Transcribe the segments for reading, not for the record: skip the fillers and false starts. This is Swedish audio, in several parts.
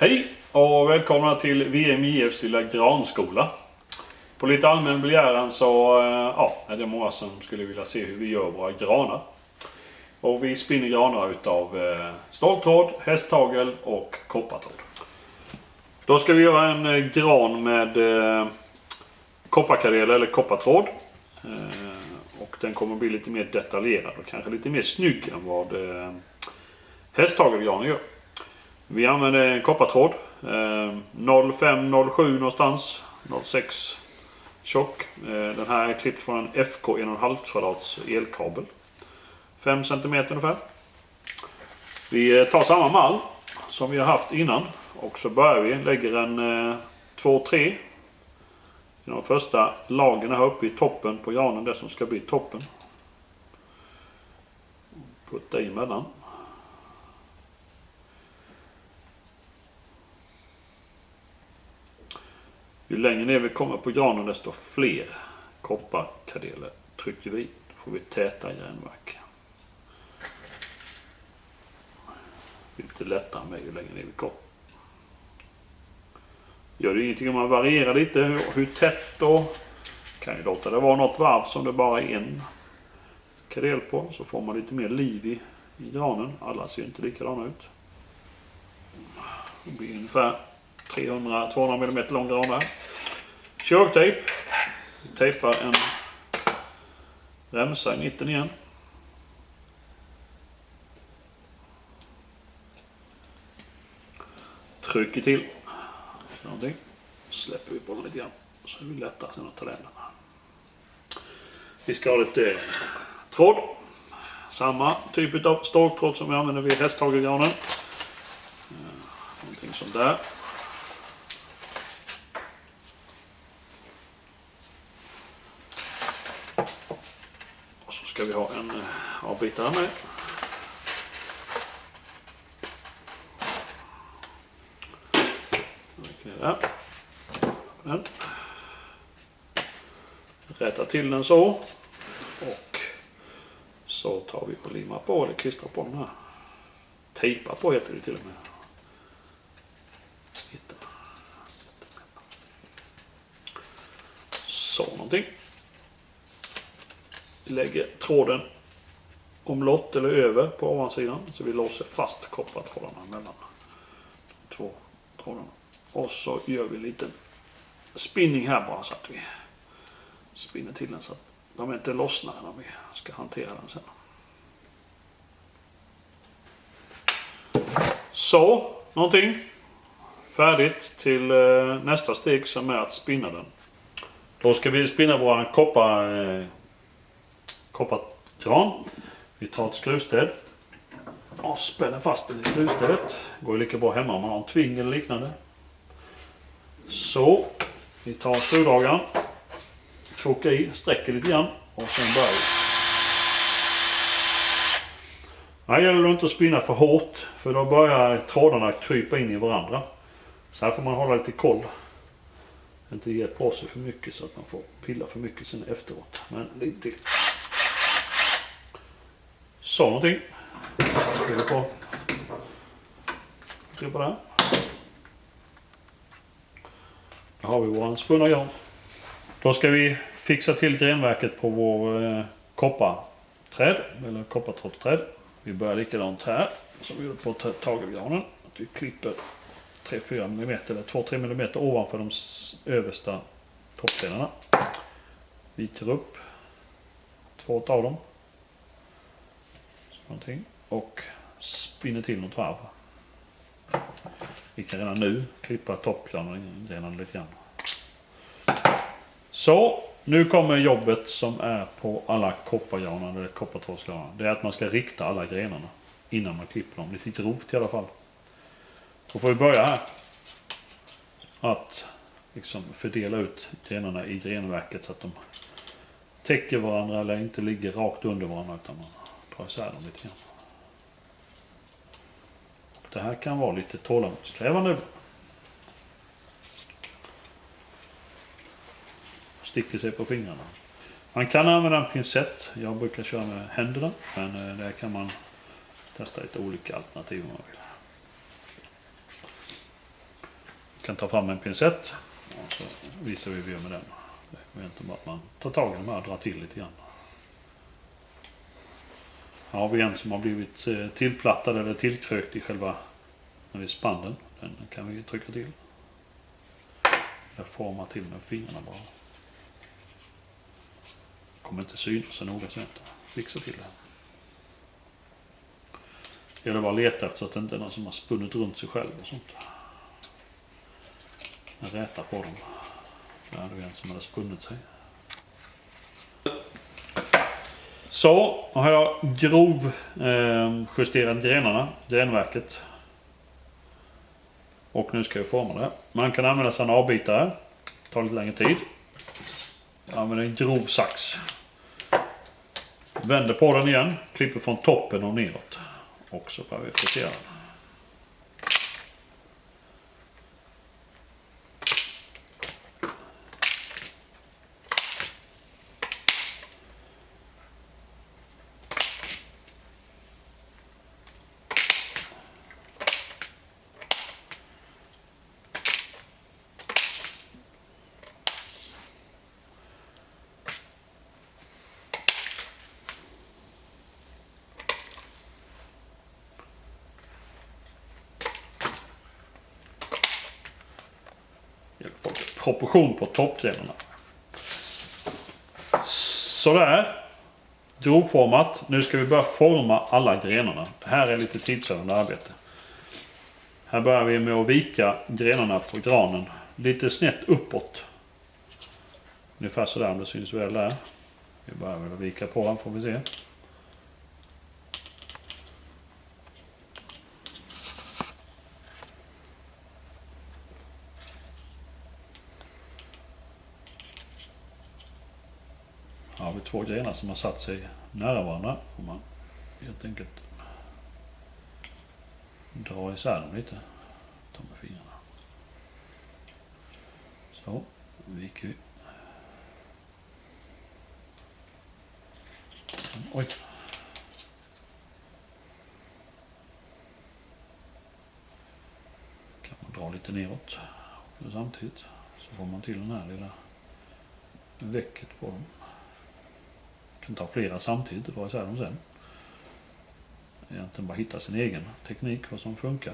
Hej och välkomna till VMIFs lilla granskola. På lite allmän begäran så är det många som skulle vilja se hur vi gör våra granar. Och vi spinner granar utav ståltråd, hästtagel och koppartråd. Då ska vi göra en gran med kopparkadel eller koppartråd. Och den kommer bli lite mer detaljerad och kanske lite mer snygg än vad hästtagelgranen gör. Vi använder koppartråd 05-07 någonstans, 06 tjock. Den här är klippt från en FK 1,5 kvadrats elkabel. 5 cm ungefär. Vi tar samma mall som vi har haft innan och så börjar vi lägger en 2-3. De första lagen här uppe i toppen på granen, det som ska bli toppen. Putta in mellan. Ju längre ner vi kommer på granen desto fler kopparkadeler trycker vi. Då får vi täta järnverk. Lite lättare med ju längre ner vi kommer. Gör det ingenting om man varierar lite hur tätt då. Kan ju låta det vara något varv som det bara är en kadel på. Så får man lite mer liv i granen. Alla ser inte likadana ut. Det blir ungefär 300-200 mm lång gran här. Körtejp. Vi tejpar en remsa i mitten igen. Trycker till. Någonting. Släpper vi på den lite grann. Så är det lättare sen att ta den. Vi ska ha lite tråd. Samma typ av ståltråd som vi använder vid hästtagelgranen. Någonting sånt där. Och så ska vi ha en avbitare med. Där. Den. Rätta till den så. Och så tar vi och limmar på eller klistrar på den här. Tejpar på heter det till och med. Så någonting. Vi lägger tråden omlott eller över på ovansidan så vi låser fast koppartrådarna mellan de två trådarna. Och så gör vi en liten spinning här bara så att vi spinner till den så att de inte lossnar när vi ska hantera den sen. Så, någonting färdigt till nästa steg som är att spinna den. Då ska vi spinna våra koppargran. Vi tar ett skruvstäd och spänner fast den i skruvstädet. Går ju lika bra hemma om man har en tving eller liknande. Så, vi tar skruvdragaren, krokar i, sträcker lite grann och sen börjar vi. Här gäller det inte att spinna för hårt för då börjar trådarna krypa in i varandra. Så här får man hålla lite koll. Inte ge på sig för mycket så att man får pilla för mycket sen efteråt. Men lite till. Så någonting. Skriver på. Skriver på där. Då har vi våran spunna gran. Då ska vi fixa till grenverket på vår kopparträd. Eller koppartrådträd. Vi börjar likadant här. Som vi gjorde på tagelgranen. Att vi klipper 3-4 mm eller 2-3 mm ovanför de översta toppstenarna. Viker upp 2 av dem. Någonting. Och spinner till något varv. Vi kan redan nu klippa toppgranen lite grann. Så, nu kommer jobbet som är på alla koppargranar eller koppartrådsgranar. Det är att man ska rikta alla grenarna innan man klipper dem. Lite grovt i alla fall. Då får vi börja här. Att liksom fördela ut grenarna i grenverket så att de täcker varandra eller inte ligger rakt under varandra utan man drar isär dem lite grann. Det här kan vara lite tålamodskrävande. Sticker sig på fingrarna. Man kan använda en pincett. Jag brukar köra med händerna. Men där kan man testa lite olika alternativ om man vill. kan ta fram en pincett och så visar vi hur vi gör med den. Det är egentligen bara att man tar tag i den här och drar till lite grann. Här har vi en som har blivit tillplattad eller tillkrökt i själva spanden. Den kan vi trycka till. Jag formar till med fingrarna bara. Kommer inte synas så noga sen. Fixa till det. Det gäller bara att leta efter att det inte är någon som har spunnit runt sig själv och sånt. Jag rätar på dem. Där hade vi en som hade spunnit sig. Så har jag justerat grenverket. Och nu ska jag forma det. Man kan använda sig av en avbitare. Det tar lite längre tid. Jag använder en grov sax. Vänder på den igen. Klipper från toppen och neråt. Och så börjar vi frisera den. Proportion på toppgrenarna. Sådär. Grovformat. Nu ska vi börja forma alla grenarna. Det här är lite tidsödande arbete. Här börjar vi med att vika grenarna på granen lite snett uppåt. Ungefär sådär, om det syns väl där. Vi börjar väl vika på den, får vi se. Har vi två grenar som har satt sig nära varandra, får man helt enkelt dra isär dem lite. Ta med fingrarna. Så, viker vi. Oj. Kan man dra lite neråt samtidigt, så får man till den här lilla väcket på dem. Kan ta flera samtidigt och dra isär dem sen. Egentligen bara hitta sin egen teknik, vad som funkar.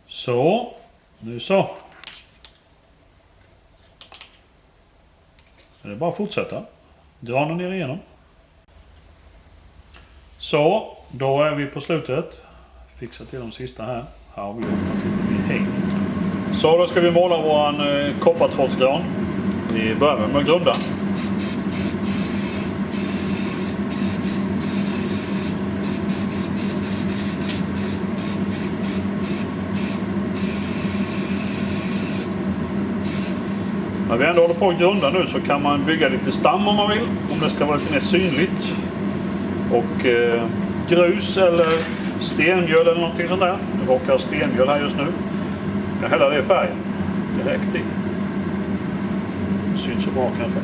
Så, nu så. Det är bara att fortsätta. Dra den ner igenom. Så, då är vi på slutet. Fixa till de sista här. Här har vi gjort lite mer häng. Så då ska vi måla våran koppartrådsgran. Vi börjar med att grunda. När vi ändå håller på att grunda nu så kan man bygga lite stam om man vill. Om det ska vara lite mer synligt. Och grus eller stengöl eller någonting sånt där. Det råkar ha stengöl här just nu. Jag häller det i färgen direkt i. Det syns så bra kanske.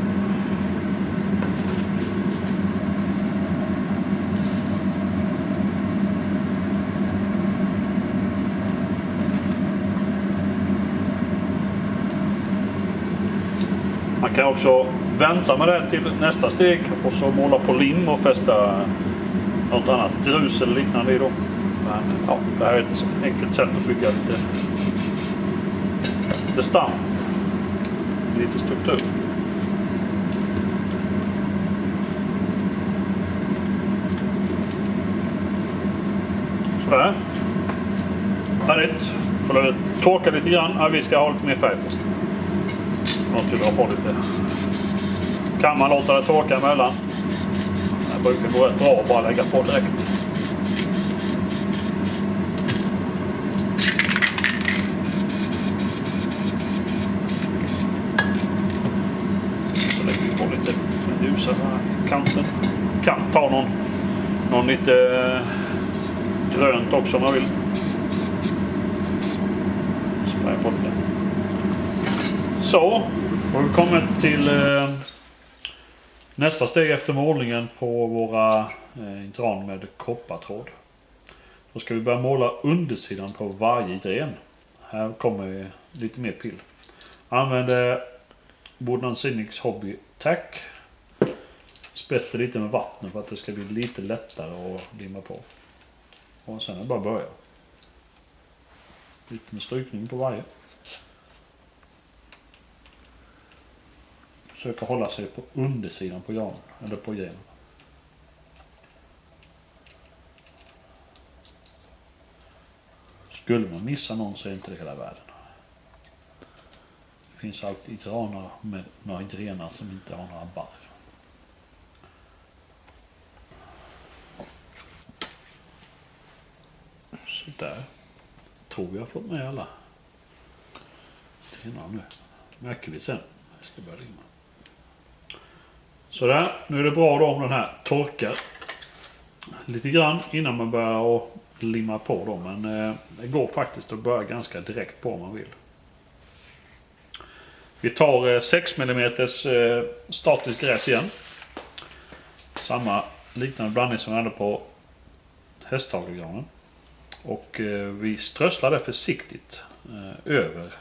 Man kan också vänta med det till nästa steg och så måla på lim och fästa något annat grus eller liknande i då. Men ja, det här är ett enkelt sätt att bygga lite stam. Lite struktur. Sådär. Färdigt. Får det torka lite grann. Ja, vi ska ha lite mer färg först. Måste dra på lite. Kan man låta det torka emellan. Det brukar gå rätt bra att bara lägga på direkt. Så lägger vi på lite ljusare kanten. Kan ta någon lite grönt också om man vill. Spraya på det. Så, och vi kommer till Nästa steg efter målningen på våra gran med koppartråd. Då ska vi börja måla undersidan på varje gren. Här kommer lite mer pill. Använder Woodland Cynics Hobby Tack. Sprätter lite med vatten för att det ska bli lite lättare att limma på. Och sen är det bara att börja. Lite med strykning på varje. Försöka hålla sig på undersidan på granen, eller på grenen. Skulle man missa någon så är inte det hela världen. Det finns alltid granar med några grenar som inte har några barr. Så där. Tror vi har fått med alla grenar nu. Märker vi sen. Jag ska börja limma. Sådär, nu är det bra då om den här torkar lite grann innan man börjar att limma på då. Men det går faktiskt att börja ganska direkt på om man vill. Vi tar 6 mm statisk gräs igen. Samma liknande blandning som vi hade på hästhagelgranen. Och vi strösslar det försiktigt över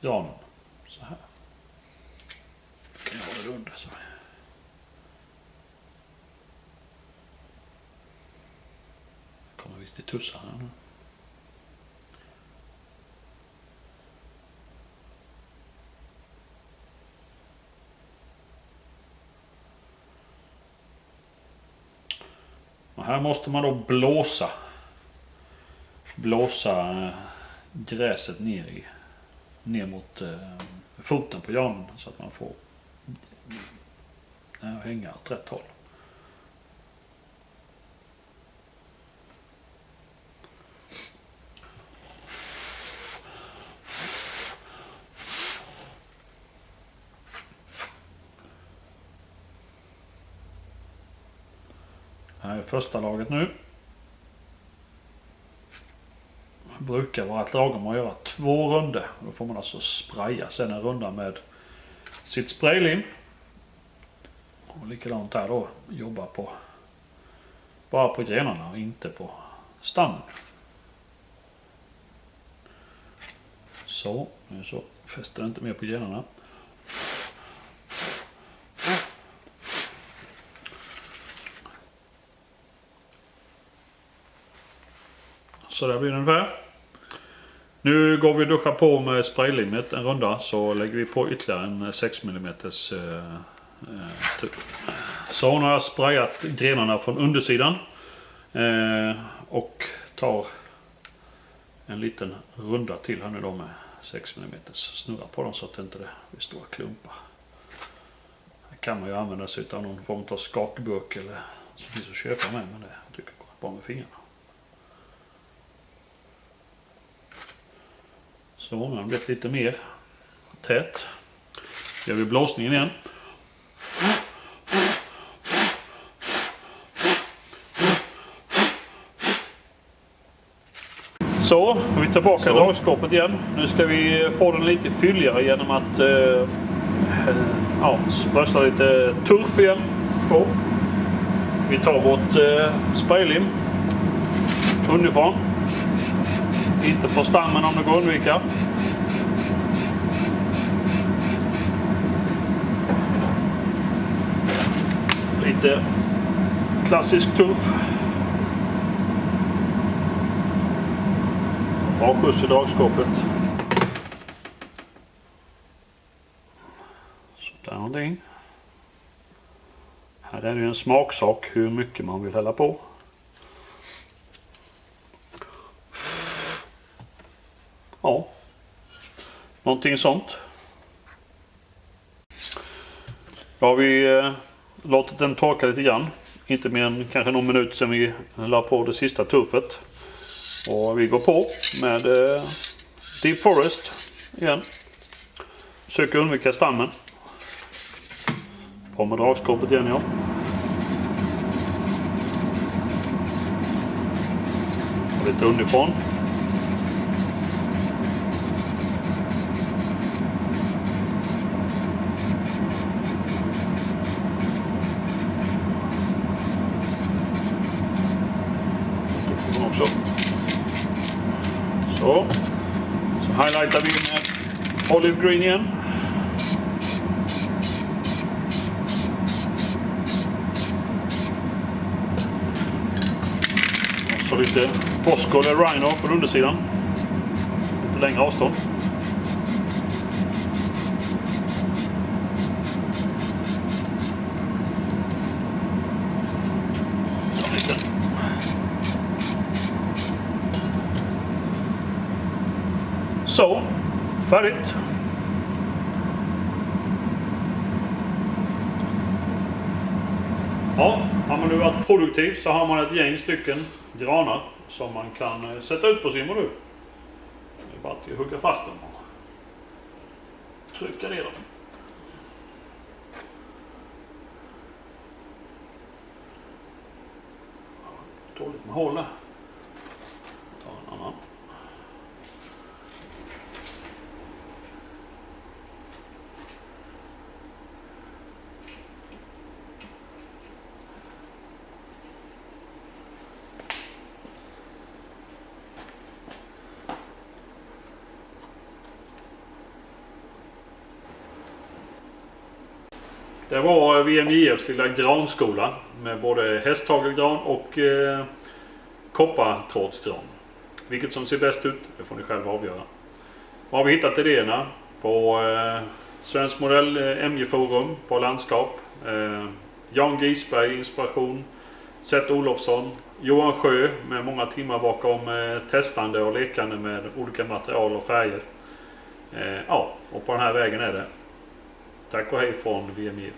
granen. Så här. Kan jag hålla det under så. Kommer visst i tussar här nu. Och här måste man då blåsa gräset ner mot foten på granen så att man får hänga åt rätt håll. Det här är första laget nu. Det brukar vara ett lagom att göra 2 runder. Då får man alltså spraya sen en runda med sitt spraylim. Och likadant här då, jobba på bara på grenarna och inte på stammen. Så, nu så fäster det inte mer på grenarna. Så där blir det ungefär. Nu går vi och duschar på med spraylimmet en runda, så lägger vi på ytterligare en 6 mm tub. Så nu har jag sprayat grenarna från undersidan och tar en liten runda till här nu då med 6 mm. Snurra på dem så att det inte blir stora klumpar. Här kan man ju använda sig av någon form av skakburk eller som finns att köpa med, men det tycker jag går bra med fingrarna. Så nu har den blivit lite mer tät. Gör vi blåsningen igen. Så, nu är vi tillbaka i dragskåpet igen. Nu ska vi få den lite fylligare genom att sprössla lite turf igen på. Vi tar vårt spraylim underifrån. Inte på stammen om det går att undvika. Lite klassisk turf. Bra skjuts i dragskåpet. Så där någonting. Här är det ju en smaksak hur mycket man vill hälla på. Ja, någonting sånt. Då har vi låtit den torka lite grann. Inte mer än kanske någon minut sedan vi la på det sista turfet. Och vi går på med Deep Forest igen. Försöker undvika stammen. På med dragskåpet igen, ja. Och lite underifrån. highlightar vi med olive green igen. Och så lite Bosco eller Rhino på undersidan. Lite längre avstånd. Så, färdigt. Ja, har man nu varit produktiv så har man ett gäng stycken granar som man kan sätta ut på sin modul. Det är bara att hugga fast dem och trycka ner dem. Dåligt med hål där. Ta en annan. Det var VMJFs lilla granskola med både hästhagelgran och koppartrådsgran. Vilket som ser bäst ut, det får ni själva avgöra. Var har vi hittat idéerna? På Svensk Modell MJ-forum på landskap. Jan Gisberg inspiration. Seth Olofsson. Johan Sjö med många timmar bakom testande och lekande med olika material och färger. Ja, och på den här vägen är det. Tack och hej från VMJF.